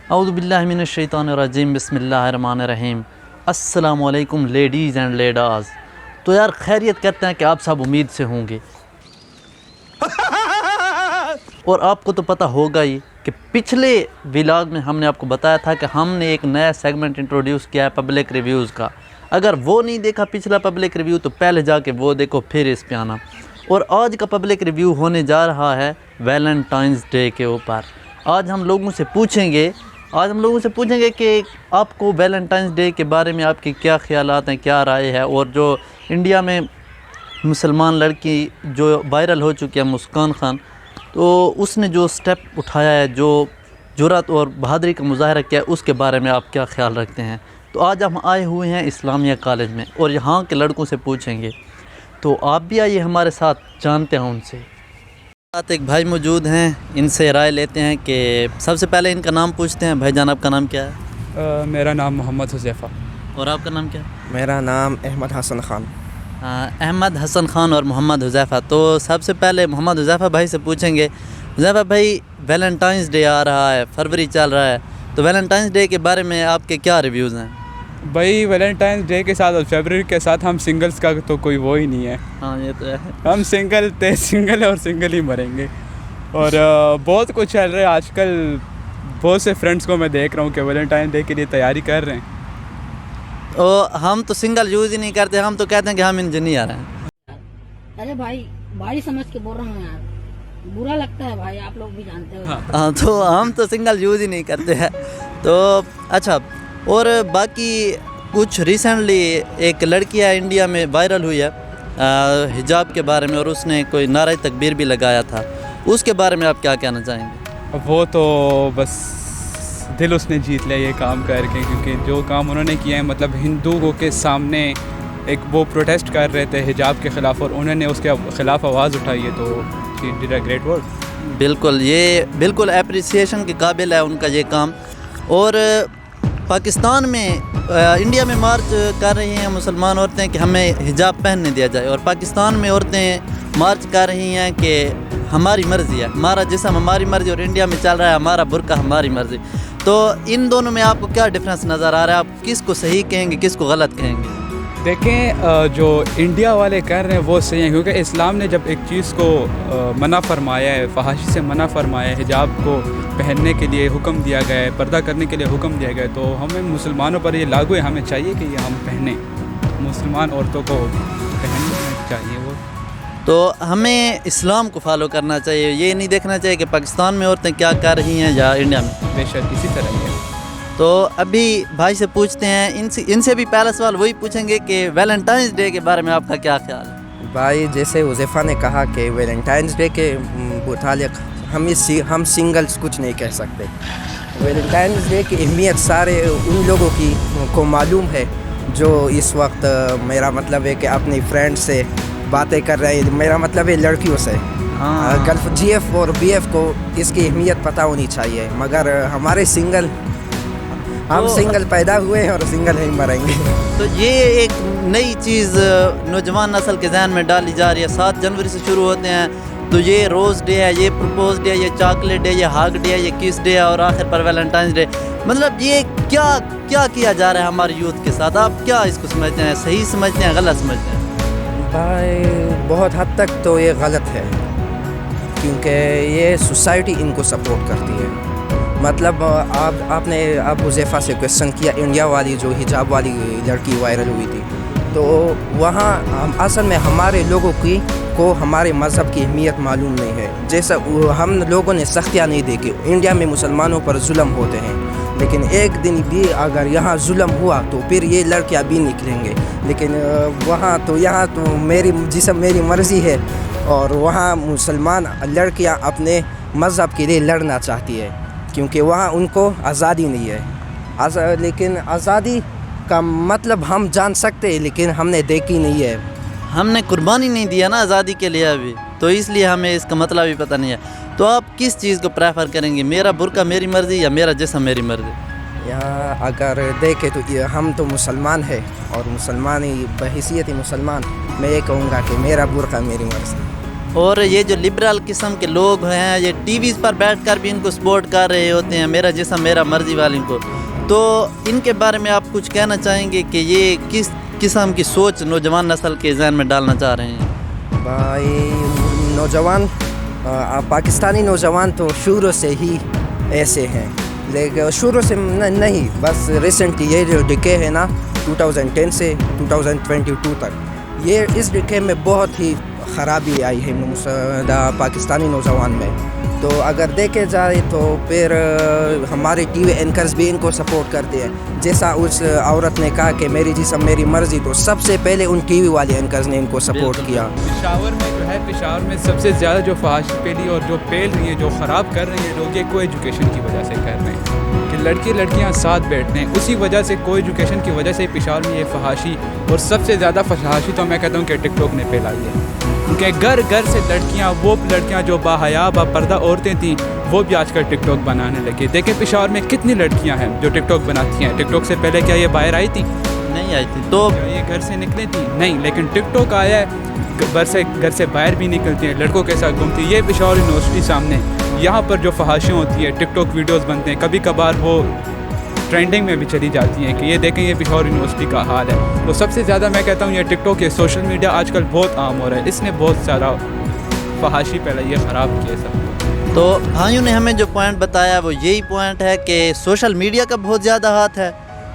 اعوذ باللہ من الشیطان الرجیم، بسم اللہ الرحمن الرحیم۔ السلام علیکم لیڈیز اینڈ لیڈاز۔ تو یار خیریت کرتے ہیں کہ آپ سب امید سے ہوں گے، اور آپ کو تو پتہ ہوگا ہی کہ پچھلے ولاگ میں ہم نے آپ کو بتایا تھا کہ ہم نے ایک نیا سیگمنٹ انٹروڈیوس کیا ہے پبلک ریویوز کا۔ اگر وہ نہیں دیکھا پچھلا پبلک ریویو تو پہلے جا کے وہ دیکھو پھر اس پہ آنا۔ اور آج کا پبلک ریویو ہونے جا رہا ہے ویلنٹائنز ڈے کے اوپر۔ آج ہم لوگوں سے پوچھیں گے کہ آپ کو ویلنٹائنز ڈے کے بارے میں آپ کی کیا خیالات ہیں، کیا رائے ہے، اور جو انڈیا میں مسلمان لڑکی جو وائرل ہو چکی ہے مسکان خان، تو اس نے جو سٹیپ اٹھایا ہے، جو جرأت اور بہادری کا مظاہرہ کیا ہے، اس کے بارے میں آپ کیا خیال رکھتے ہیں۔ تو آج ہم آئے ہوئے ہیں اسلامیہ کالج میں اور یہاں کے لڑکوں سے پوچھیں گے، تو آپ بھی آئیے ہمارے ساتھ، جانتے ہیں ان سے۔ ساتھ ایک بھائی موجود ہیں، ان سے رائے لیتے ہیں کہ سب سے پہلے ان کا نام پوچھتے ہیں۔ بھائی جان آپ کا نام کیا ہے؟ میرا نام محمد حذیفہ۔ اور آپ کا نام کیا ہے؟ میرا نام احمد حسن خان۔ احمد حسن خان اور محمد حذیفہ۔ تو سب سے پہلے محمد حذیفہ بھائی سے پوچھیں گے، حذیفہ بھائی ویلنٹائنز ڈے آ رہا ہے، فروری چل رہا ہے، تو ویلنٹائنز ڈے کے بارے میں آپ کے کیا ریویوز ہیں؟ بھائی ویلنٹائنز ڈے کے ساتھ اور فیبرری کے ساتھ ہم سنگلز کا تو کوئی وہ ہی نہیں ہے۔ ہاں یہ تو ہے، ہم سنگل ہیں اور سنگل ہی مریں گے۔ اور بہت کچھ چل رہا ہے آج کل، بہت سے فرینڈس کو میں دیکھ رہا ہوں کہ ویلنٹائن ڈے کے لیے تیاری کر رہے ہیں۔ ہم تو سنگل یوز ہی نہیں کرتے، ہم تو کہتے ہیں کہ ہم انجینئر ہیں۔ ارے بھائی سمجھ کے بول رہا ہوں یار، برا لگتا ہے بھائی، آپ لوگ بھی جانتے ہو۔ ہاں تو ہم تو سنگل یوز ہی نہیں کرتے ہیں۔ تو اچھا، اور باقی کچھ ریسنٹلی ایک لڑکی ہے انڈیا میں وائرل ہوئی ہے حجاب کے بارے میں، اور اس نے کوئی نعرہ تکبیر بھی لگایا تھا، اس کے بارے میں آپ کیا کہنا چاہیں گے؟ وہ تو بس دل اس نے جیت لیا یہ کام کر کے، کیونکہ جو کام انہوں نے کیا ہے، مطلب ہندوؤں کے سامنے ایک وہ پروٹیسٹ کر رہے تھے حجاب کے خلاف، اور انہوں نے اس کے خلاف آواز اٹھائی ہے، تو she did a great work. بالکل، یہ بالکل اپریسیشن کے قابل ہے ان کا یہ کام۔ اور پاکستان میں انڈیا میں مارچ کر رہی ہیں مسلمان عورتیں کہ ہمیں حجاب پہننے دیا جائے، اور پاکستان میں عورتیں مارچ کر رہی ہیں کہ ہماری مرضی ہے، ہمارا جسم ہماری مرضی، اور انڈیا میں چل رہا ہے ہمارا برقع ہماری مرضی۔ تو ان دونوں میں آپ کو کیا ڈفرینس نظر آ رہا ہے؟ آپ کس کو صحیح کہیں گے، کس کو غلط کہیں گے؟ دیکھیں، جو انڈیا والے کر رہے ہیں وہ صحیح ہیں، کیونکہ اسلام نے جب ایک چیز کو منع فرمایا ہے، فحاشی سے منع فرمایا ہے، حجاب کو پہننے کے لیے حکم دیا گیا ہے، پردہ کرنے کے لیے حکم دیا گیا ہے، تو ہمیں مسلمانوں پر یہ لاگو ہے، ہمیں چاہیے کہ یہ ہم پہنیں، مسلمان عورتوں کو پہننا چاہیے وہ۔ تو ہمیں اسلام کو فالو کرنا چاہیے، یہ نہیں دیکھنا چاہیے کہ پاکستان میں عورتیں کیا کر رہی ہیں یا انڈیا میں۔ بے شک اسی طرح ہی ہے۔ تو ابھی بھائی سے پوچھتے ہیں، ان سے بھی پہلا سوال وہی پوچھیں گے کہ ویلنٹائنز ڈے کے بارے میں آپ کا کیا خیال ہے؟ بھائی جیسے حذیفہ نے کہا کہ ویلنٹائنز ڈے کے متعلق ہم سنگلز کچھ نہیں کہہ سکتے۔ ویلنٹائنز ڈے کی اہمیت سارے ان لوگوں کو معلوم ہے جو اس وقت، میرا مطلب ہے کہ اپنی فرینڈ سے باتیں کر رہے ہیں، میرا مطلب ہے لڑکیوں سے، گرل جی ایف اور بی ایف کو اس کی اہمیت پتہ ہونی چاہیے، مگر ہمارے ہم سنگل پیدا ہوئے ہیں اور سنگل ہی مریں گے۔ تو یہ ایک نئی چیز نوجوان نسل کے ذہن میں ڈالی جا رہی ہے، 7 جنوری سے شروع ہوتے ہیں، تو یہ روز ڈے ہے، یہ پرپوز ڈے ہے، یہ چاکلیٹ ڈے، یہ ہاگ ڈے ہے، یہ کس ڈے ہے، اور آخر پر ویلنٹائنز ڈے۔ مطلب یہ کیا کیا جا رہا ہے ہماری یوتھ کے ساتھ؟ آپ کیا اس کو سمجھتے ہیں؟ صحیح سمجھتے ہیں، غلط سمجھتے ہیں؟ بھائی بہت حد تک تو یہ غلط ہے، کیونکہ یہ سوسائٹی ان کو سپورٹ کرتی ہے۔ مطلب آپ نے حذیفہ سے کویسچن کیا، انڈیا والی جو حجاب والی لڑکی وائرل ہوئی تھی، تو وہاں اصل میں ہمارے لوگوں کو ہمارے مذہب کی اہمیت معلوم نہیں ہے۔ جیسا ہم لوگوں نے سختیاں نہیں دیکھی، انڈیا میں مسلمانوں پر ظلم ہوتے ہیں، لیکن ایک دن بھی اگر یہاں ظلم ہوا تو پھر یہ لڑکیاں بھی نکلیں گے، لیکن یہاں تو میری جسم میری مرضی ہے، اور وہاں مسلمان لڑکیاں اپنے مذہب کے لیے لڑنا چاہتی ہے، کیونکہ وہاں ان کو آزادی نہیں ہے۔ لیکن آزادی کا مطلب ہم جان سکتے ہیں، لیکن ہم نے دیکھی نہیں ہے، ہم نے قربانی نہیں دیا نا آزادی کے لیے ابھی، تو اس لیے ہمیں اس کا مطلب بھی پتہ نہیں ہے۔ تو آپ کس چیز کو پریفر کریں گے، میرا برقع میری مرضی یا میرا جسم میری مرضی؟ یہاں اگر دیکھیں تو ہم تو مسلمان ہیں، اور مسلمان ہی بحیثیت مسلمان میں یہ کہوں گا کہ میرا برقع میری مرضی۔ اور یہ جو لبرل قسم کے لوگ ہیں یہ ٹی ویز پر بیٹھ کر بھی ان کو سپورٹ کر رہے ہوتے ہیں، میرا جسم میرا مرضی والوں کو، تو ان کے بارے میں آپ کچھ کہنا چاہیں گے کہ یہ کس قسم کی سوچ نوجوان نسل کے ذہن میں ڈالنا چاہ رہے ہیں؟ بھائی نوجوان پاکستانی نوجوان تو شروع سے ہی ایسے ہیں، لیکن شروع سے نہیں، بس ریسنٹلی یہ جو ڈکے ہے نا 2010 سے 2022 تک، یہ اس ڈکے میں بہت ہی خرابی آئی ہے پاکستانی نوجوان میں. تو اگر دیکھے جائے تو پھر ہمارے ٹی وی اینکرز بھی ان کو سپورٹ کرتے ہیں، جیسا اس عورت نے کہا کہ میری جسم میری مرضی، تو سب سے پہلے ان ٹی وی والے اینکرز نے ان کو سپورٹ کیا. پشاور میں جو ہے، پشاور میں سب سے زیادہ جو فحاشی پھیلی اور جو پھیل رہی ہے، جو خراب کر رہی ہیں لوگ، یہ کو ایجوکیشن کی وجہ سے کر رہے ہیں کہ لڑکیاں ساتھ بیٹھتے ہیں، اسی وجہ سے کو ایجوکیشن کی وجہ سے پشاور میں یہ فحاشی، اور سب سے زیادہ فحاشی تو میں کہتا ہوں کہ ٹک ٹاک نے پھیلائی ہے، کیونکہ گھر گھر سے وہ لڑکیاں جو باحیا با پردہ عورتیں تھیں وہ بھی آج کل ٹک ٹاک بنانے لگے. دیکھیں پشاور میں کتنی لڑکیاں ہیں جو ٹک ٹاک بناتی ہیں. ٹک ٹاک سے پہلے کیا یہ باہر آئی تھی؟ نہیں آئی تھی. تو یہ گھر سے نکلے تھی؟ نہیں، لیکن ٹک ٹاک آیا ہے، گھر سے باہر بھی نکلتی ہیں، لڑکوں کے ساتھ گھومتی. یہ پشاور یونیورسٹی سامنے، یہاں پر جو فحاشیاں ہوتی ہیں، ٹک ٹاک ویڈیوز بنتے ہیں، کبھی کبھار وہ ٹرینڈنگ میں بھی چلی جاتی ہیں کہ یہ دیکھیں یہ پشاور یونیورسٹی کا حال ہے. تو سب سے زیادہ میں کہتا ہوں یہ ٹک ٹاک، یہ سوشل میڈیا آج کل بہت عام ہو رہا ہے، اس نے بہت سارا فحاشی پھیلائی ہے، خراب کیا سب. تو بھائیوں نے ہمیں جو پوائنٹ بتایا وہ یہی پوائنٹ ہے کہ سوشل میڈیا کا بہت زیادہ ہاتھ ہے،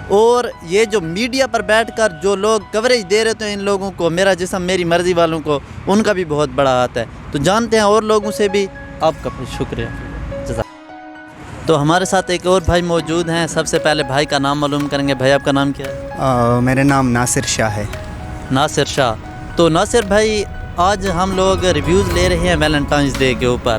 اور یہ جو میڈیا پر بیٹھ کر جو لوگ کوریج دے رہے ہیں ان لوگوں کو، میرا جسم میری مرضی والوں کو، ان کا بھی بہت بڑا ہاتھ ہے. تو جانتے ہیں اور لوگوں سے بھی. آپ کا شکریہ. تو ہمارے ساتھ ایک اور بھائی موجود ہیں، سب سے پہلے بھائی کا نام معلوم کریں گے. بھائی آپ کا نام کیا ہے؟ میرا نام ناصر شاہ ہے. ناصر شاہ. تو ناصر بھائی آج ہم لوگ ریویوز لے رہے ہیں ویلنٹائنس ڈے کے اوپر،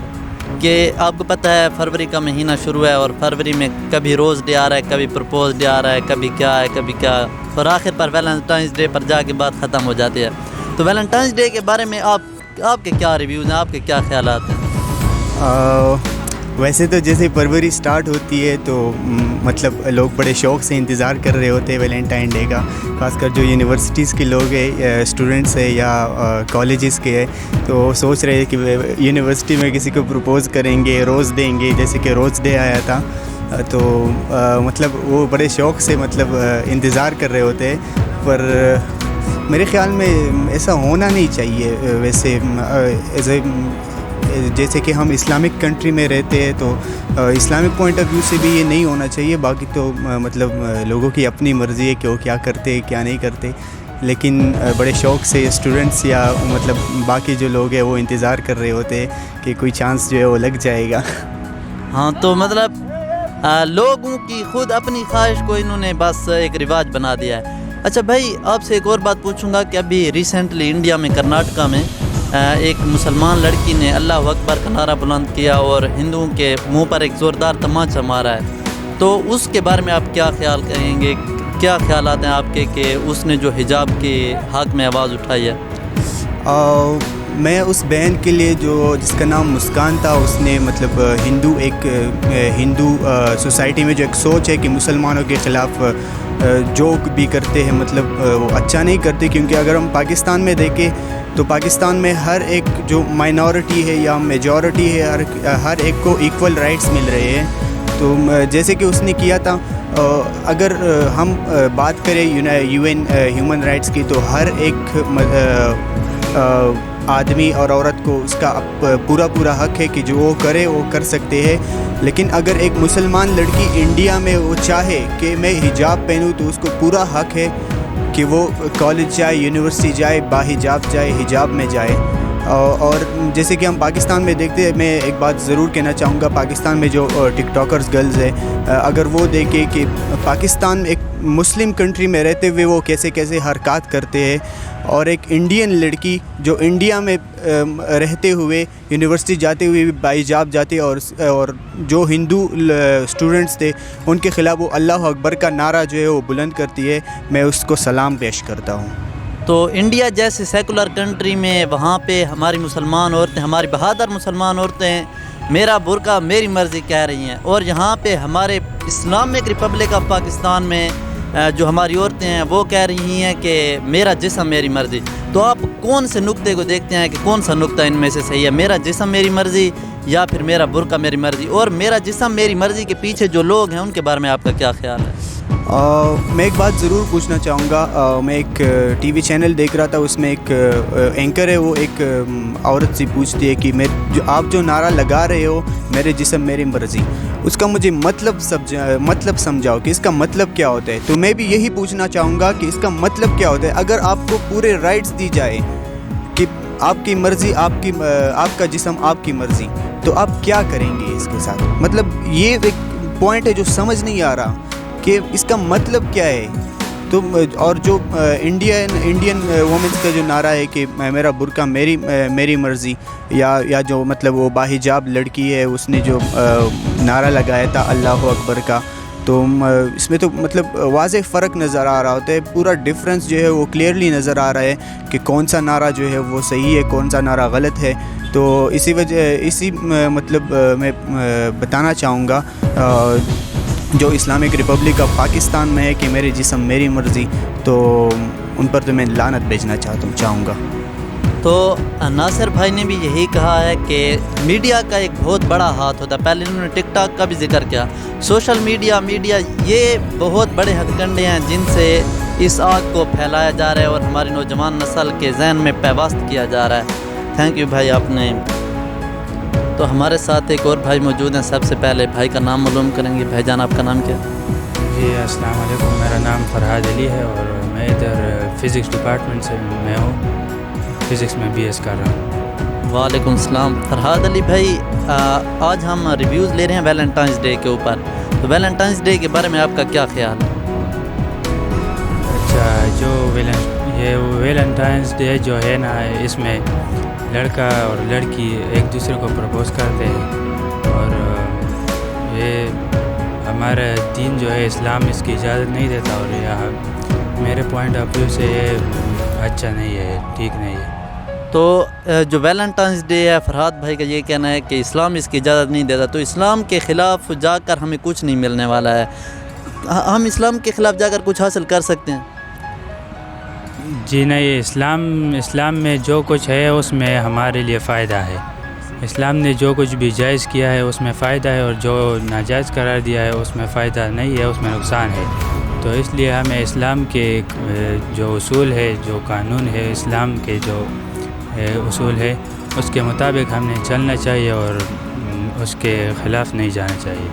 کہ آپ کو پتہ ہے فروری کا مہینہ شروع ہے، اور فروری میں کبھی روز ڈے آ رہا ہے، کبھی پرپوز ڈے آ رہا ہے، کبھی کیا ہے کبھی کیا، اور آخر پر ویلنٹائنس ڈے پر جا کے بات ختم ہو جاتی ہے. تو ویلنٹائنس ڈے کے بارے میں آپ کے کیا ریویوز ہیں، آپ کے کیا خیالات ہیں؟ ویسے تو جیسے فروری سٹارٹ ہوتی ہے تو مطلب لوگ بڑے شوق سے انتظار کر رہے ہوتے ہیں ویلنٹائن ڈے کا، خاص کر جو یونیورسٹیز کے لوگ ہیں، اسٹوڈنٹس ہیں یا کالجز کے ہیں، تو سوچ رہے ہیں کہ یونیورسٹی میں کسی کو پروپوز کریں گے، روز دیں گے، جیسے کہ روز ڈے آیا تھا. تو مطلب وہ بڑے شوق سے مطلب انتظار کر رہے ہوتے ہیں. پر میرے خیال میں ایسا ہونا نہیں چاہیے. ویسے جیسے کہ ہم اسلامک کنٹری میں رہتے ہیں تو اسلامک پوائنٹ آف ویو سے بھی یہ نہیں ہونا چاہیے. باقی تو مطلب لوگوں کی اپنی مرضی ہے کہ وہ کیا کرتے کیا نہیں کرتے، لیکن بڑے شوق سے اسٹوڈنٹس یا مطلب باقی جو لوگ ہیں وہ انتظار کر رہے ہوتے ہیں کہ کوئی چانس جو ہے وہ لگ جائے گا. ہاں تو مطلب لوگوں کی خود اپنی خواہش کو انہوں نے بس ایک رواج بنا دیا ہے. اچھا بھائی آپ سے ایک اور بات پوچھوں گا کہ ابھی ریسنٹلی انڈیا میں کرناٹکا میں ایک مسلمان لڑکی نے اللہ اکبر کا نعرہ بلند کیا اور ہندوؤں کے منہ پر ایک زوردار تماچا مارا ہے. تو اس کے بارے میں آپ کیا خیال کہیں گے، کیا خیالات ہیں آپ کے کہ اس نے جو حجاب کے حق میں آواز اٹھائی ہے؟ میں اس بہن کے لیے جس کا نام مسکان تھا، اس نے مطلب ہندو سوسائٹی میں جو ایک سوچ ہے کہ مسلمانوں کے خلاف جو بھی کرتے ہیں مطلب وہ اچھا نہیں کرتے. کیونکہ اگر ہم پاکستان میں دیکھیں تو پاکستان میں ہر ایک جو مائنورٹی ہے یا میجورٹی ہے، ہر ایک کو ایکول رائٹس مل رہے ہیں. تو جیسے کہ اس نے کیا تھا، اگر ہم بات کریں UN ہیومن رائٹس کی، تو ہر ایک آدمی اور عورت کو اس کا پورا حق ہے کہ جو وہ کرے وہ کر سکتے ہیں. لیکن اگر ایک مسلمان لڑکی انڈیا میں وہ چاہے کہ میں حجاب پہنوں تو اس کو پورا حق ہے کہ وہ کالج جائے، یونیورسٹی جائے، باحجاب جائے، حجاب میں جائے. اور جیسے کہ ہم پاکستان میں دیکھتے ہیں، میں ایک بات ضرور کہنا چاہوں گا، پاکستان میں جو ٹک ٹاکرز گرلز ہیں، اگر وہ دیکھیں کہ پاکستان ایک مسلم کنٹری میں رہتے ہوئے وہ کیسے حرکات کرتے ہیں، اور ایک انڈین لڑکی جو انڈیا میں رہتے ہوئے یونیورسٹی جاتے ہوئے بھی باحجاب جاتے، اور جو ہندو اسٹوڈنٹس تھے ان کے خلاف وہ اللہ اکبر کا نعرہ جو ہے وہ بلند کرتی ہے. میں اس کو سلام پیش کرتا ہوں. تو انڈیا جیسے سیکولر کنٹری میں وہاں پہ ہماری مسلمان عورتیں، ہماری بہادر مسلمان عورتیں میرا برقع میری مرضی کہہ رہی ہیں، اور یہاں پہ ہمارے اسلامک ریپبلک آف پاکستان میں جو ہماری عورتیں ہیں وہ کہہ رہی ہیں کہ میرا جسم میری مرضی. تو آپ کون سے نقطے کو دیکھتے ہیں کہ کون سا نقطہ ان میں سے صحیح ہے, میرا جسم میری مرضی یا پھر میرا برقع میری مرضی؟ اور میرا جسم میری مرضی کے پیچھے جو لوگ ہیں ان کے بارے میں آپ کا کیا خیال ہے؟ میں ایک بات ضرور پوچھنا چاہوں گا. میں ایک ٹی وی چینل دیکھ رہا تھا, اس میں ایک اینکر ہے, وہ ایک عورت سے پوچھتی ہے کہ آپ جو نعرہ لگا رہے ہو میرے جسم میری مرضی, اس کا مجھے مطلب سمجھاؤ کہ اس کا مطلب کیا ہوتا ہے. تو میں بھی یہی پوچھنا چاہوں گا کہ اس کا مطلب کیا ہوتا ہے. اگر آپ کو پورے رائٹس دی جائے کہ آپ کی مرضی, آپ کا جسم آپ کی مرضی, تو آپ کیا کریں گے اس کے ساتھ؟ مطلب یہ ایک پوائنٹ ہے جو سمجھ نہیں آ رہا کہ اس کا مطلب کیا ہے. تو اور جو انڈین وومنس کا جو نعرہ ہے کہ میرا برقع میری مرضی, یا جو مطلب وہ باحجاب لڑکی ہے اس نے جو نعرہ لگایا تھا اللہ اکبر کا, تو اس میں تو مطلب واضح فرق نظر آ رہا ہوتا ہے. پورا ڈفرینس جو ہے وہ کلیئرلی نظر آ رہا ہے کہ کون سا نعرہ جو ہے وہ صحیح ہے, کون سا نعرہ غلط ہے. تو اسی مطلب میں بتانا چاہوں گا جو اسلامک ریپبلک آف پاکستان میں ہے کہ میرے جسم میری مرضی, تو ان پر تو میں لعنت بھیجنا چاہوں گا. تو ناصر بھائی نے بھی یہی کہا ہے کہ میڈیا کا ایک بہت بڑا ہاتھ ہوتا ہے. پہلے انہوں نے ٹک ٹاک کا بھی ذکر کیا. سوشل میڈیا یہ بہت بڑے ہتھ کنڈے ہیں جن سے اس آگ کو پھیلایا جا رہا ہے اور ہماری نوجوان نسل کے ذہن میں پیوست کیا جا رہا ہے. تھینک یو بھائی آپ نے. تو ہمارے ساتھ ایک اور بھائی موجود ہیں. سب سے پہلے بھائی کا نام معلوم کریں گے. بھائی جان آپ کا نام کیا؟ جی السلام علیکم, میرا نام فرحاد علی ہے اور میں ادھر فزکس ڈپارٹمنٹ سے میں ہوں, فزکس میں BS کر رہا ہوں. وعلیکم السلام. فرحاد علی بھائی, آج ہم ریویوز لے رہے ہیں ویلنٹائنس ڈے کے اوپر. تو ویلنٹائنس ڈے کے بارے میں آپ کا کیا خیال ہے؟ اچھا, جو یہ ویلنٹائنس ڈے جو ہے نا, اس میں لڑکا اور لڑکی ایک دوسرے کو پرپوز کرتے ہیں, اور یہ ہمارا دین جو ہے اسلام اس کی اجازت نہیں دیتا, اور یہ میرے پوائنٹ آف ویو سے یہ اچھا نہیں ہے, ٹھیک نہیں ہے. تو جو ویلنٹائنس ڈے ہے, فرحاد بھائی کا یہ کہنا ہے کہ اسلام اس کی اجازت نہیں دیتا. تو اسلام کے خلاف جا کر ہمیں کچھ نہیں ملنے والا ہے. ہم اسلام کے خلاف جا کر کچھ حاصل کر سکتے ہیں؟ جی نہیں, اسلام میں جو کچھ ہے اس میں ہمارے لیے فائدہ ہے. اسلام نے جو کچھ بھی جائز کیا ہے اس میں فائدہ ہے, اور جو ناجائز قرار دیا ہے اس میں فائدہ نہیں ہے, اس میں نقصان ہے. تو اس لیے ہمیں اسلام کے جو اصول ہے, جو قانون ہے, اسلام کے جو اصول ہے, اس کے مطابق ہم نے چلنا چاہیے اور اس کے خلاف نہیں جانا چاہیے.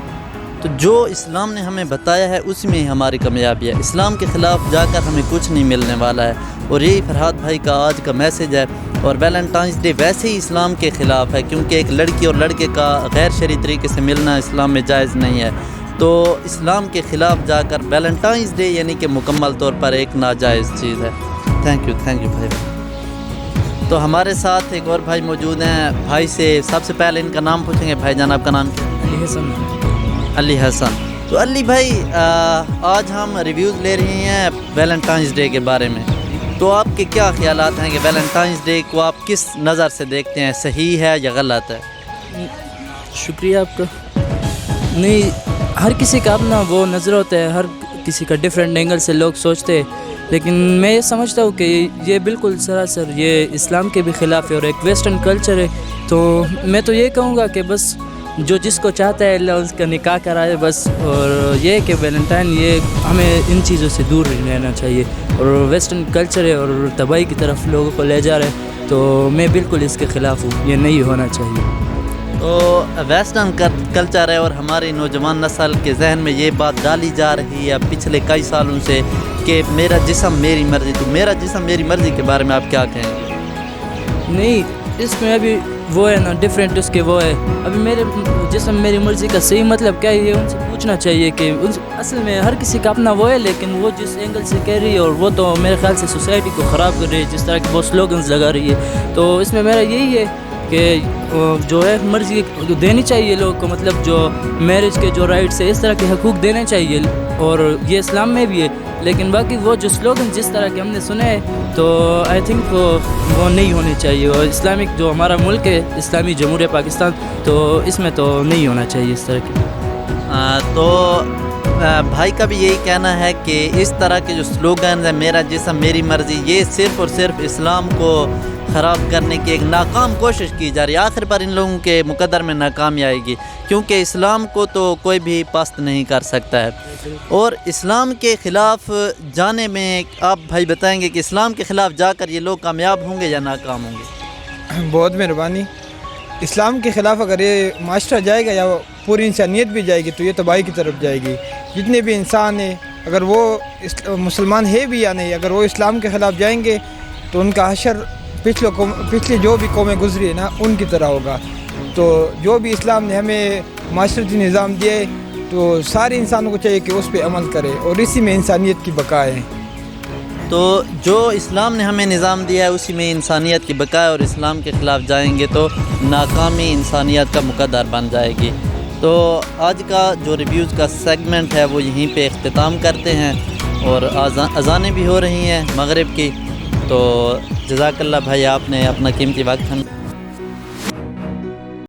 تو جو اسلام نے ہمیں بتایا ہے اسی میں ہی ہماری کامیابی ہے. اسلام کے خلاف جا کر ہمیں کچھ نہیں ملنے والا ہے, اور یہی فرحاد بھائی کا آج کا میسیج ہے. اور ویلنٹائنس ڈے ویسے ہی اسلام کے خلاف ہے, کیونکہ ایک لڑکی اور لڑکے کا غیر شرعی طریقے سے ملنا اسلام میں جائز نہیں ہے. تو اسلام کے خلاف جا کر ویلنٹائنس ڈے یعنی کہ مکمل طور پر ایک ناجائز چیز ہے. تھینک یو بھائی. تو ہمارے ساتھ ایک اور بھائی موجود ہیں. بھائی سے سب سے پہلے ان کا نام پوچھیں گے. بھائی جان آپ کا نام کیا؟ علی حسن. علی حسن. تو علی بھائی, آج ہم ریویوز لے رہے ہیں ویلنٹائنس ڈے کے بارے میں. تو آپ کے کیا خیالات ہیں کہ ویلنٹائنس ڈے کو آپ کس نظر سے دیکھتے ہیں, صحیح ہے یا غلط ہے؟ شکریہ آپ کا. نہیں, ہر کسی کا اپنا وہ نظر ہوتا ہے, ہر کسی کا ڈیفرنٹ اینگل سے لوگ سوچتے ہیں, لیکن میں یہ سمجھتا ہوں کہ یہ بالکل سراسر یہ اسلام کے بھی خلاف ہے اور ایک ویسٹرن کلچر ہے. تو میں تو یہ کہوں گا کہ بس جو جس کو چاہتا ہے اللہ اس کا نکاح کرائے بس. اور یہ کہ ویلنٹائن, یہ ہمیں ان چیزوں سے دور رہنا چاہیے, اور ویسٹرن کلچر ہے اور تباہی کی طرف لوگوں کو لے جا رہا ہے. تو میں بالکل اس کے خلاف ہوں, یہ نہیں ہونا چاہیے. تو ویسٹرن کلچر ہے اور ہماری نوجوان نسل کے ذہن میں یہ بات ڈالی جا رہی ہے پچھلے کئی سالوں سے کہ میرا جسم میری مرضی. تو میرا جسم میری مرضی کے بارے میں آپ کیا کہیں گے؟ نہیں, اس میں ابھی وہ ہے نا ڈفرینٹ, اس کے وہ ہے. ابھی میرے جسم میری مرضی کا صحیح مطلب کیا ہے, یہ ان سے پوچھنا چاہیے کہ اصل میں ہر کسی کا اپنا وہ ہے, لیکن وہ جس اینگل سے کہہ رہی ہے اور وہ تو میرے خیال سے سوسائٹی کو خراب کر رہی ہے, جس طرح کے وہ سلوگنز لگا رہی ہے. تو اس میں میرا یہی ہے کہ جو ہے مرضی دینی چاہیے لوگوں کو, مطلب جو میرج کے جو رائٹس ہے اس طرح کے حقوق دینے چاہیے, اور یہ اسلام میں بھی ہے. لیکن باقی وہ جو سلوگن جس طرح کے ہم نے سنے ہیں تو آئی تھنک وہ نہیں ہونے چاہیے. اور اسلامک جو ہمارا ملک ہے اسلامی جمہوریہ پاکستان, تو اس میں تو نہیں ہونا چاہیے اس طرح کی. تو بھائی کا بھی یہی کہنا ہے کہ اس طرح کے جو سلوگن ہے میرا جسم میری مرضی، یہ صرف اور صرف اسلام کو خراب کرنے کی ایک ناکام کوشش کی جا رہی ہے. آخر پر ان لوگوں کے مقدر میں ناکامی آئے گی، کیونکہ اسلام کو تو کوئی بھی پست نہیں کر سکتا ہے. اور اسلام کے خلاف جانے میں آپ بھائی بتائیں گے کہ اسلام کے خلاف جا کر یہ لوگ کامیاب ہوں گے یا ناکام ہوں گے؟ بہت مہربانی. اسلام کے خلاف اگر یہ معاشرہ جائے گا یا پوری انسانیت بھی جائے گی تو یہ تباہی کی طرف جائے گی. جتنے بھی انسان ہیں اگر وہ مسلمان ہے بھی یا نہیں، اگر وہ اسلام کے خلاف جائیں گے تو ان کا حشر پچھلے جو بھی قومیں گزری ہے نا ان کی طرح ہوگا. تو جو بھی اسلام نے ہمیں معاشرتی نظام دیا ہے تو سارے انسانوں کو چاہیے کہ اس پہ عمل کرے اور اسی میں انسانیت کی بقا ہے. تو جو اسلام نے ہمیں نظام دیا ہے اسی میں انسانیت کی بقا ہے، اور اسلام کے خلاف جائیں گے تو ناکامی انسانیت کا مقدر بن جائے گی. تو آج کا جو ریویوز کا سیگمنٹ ہے وہ یہیں پہ اختتام کرتے ہیں، اور اذانیں بھی ہو رہی ہیں مغرب کی. تو جزاک اللہ بھائی، آپ نے اپنا قیمتی وقت